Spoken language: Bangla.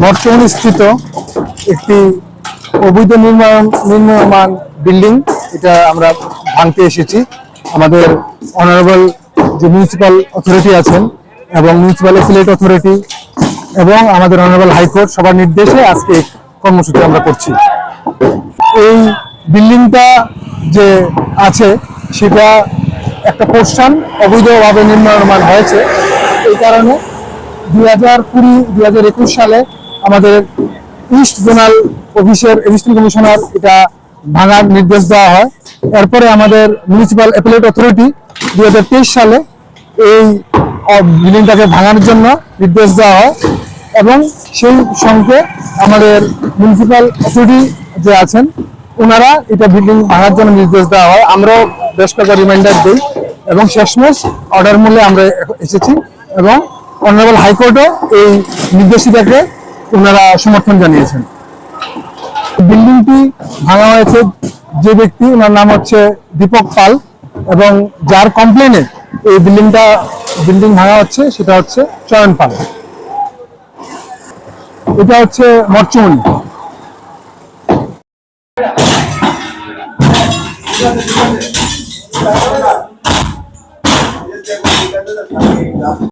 বর্তমানে স্থিত একটি অবৈধ নির্মাণ বিল্ডিং, এটা আমরা ভাঙতে এসেছি। আমাদের অনারেবল যে মিউনিসিপ্যাল অথরিটি আছেন এবং মিউনিসিপ্যাল অ্যাপিলেট অথরিটি এবং আমাদের অনারেবল হাইকোর্ট সবার নির্দেশে আজকে কর্মসূচি আমরা করছি। এই বিল্ডিংটা যে আছে সেটা একটা পোর্শন অবৈধভাবে নির্মাণ হয়েছে। এই কারণে 2020-2021 সালে আমাদের ইস্ট জোনাল অফিসের অ্যাডিশনাল কমিশনার এটা ভাঙার নির্দেশ দেওয়া হয়। এরপরে আমাদের মিউনিসিপ্যাল অ্যাপিলেট অথরিটি 2023 সালে এই বিল্ডিংটাকে ভাঙার জন্য নির্দেশ দেওয়া হয় এবং সেই সঙ্গে আমাদের মিউনিসিপ্যাল অথরিটি যে আছেন ওনারা এটা বিল্ডিং ভাঙার জন্য নির্দেশ দেওয়া হয়। আমরাও বেশ কয়েকটা রিমাইন্ডার দিই এবং শেষমেশ অর্ডার মূল্যে আমরা এসেছি এবং অনারেবল হাইকোর্টও এই নির্দেশিকাকে ওনারা সমর্থন জানিয়েছেন। বিল্ডিংটি ভাঙা হয়েছে যে ব্যক্তি, ওনার নাম হচ্ছে দীপক পাল এবং যার কমপ্লেনে এই বিল্ডিং ভাঙা হচ্ছে সেটা হচ্ছে চয়ন পাল। এটা হচ্ছে মরচুমনি।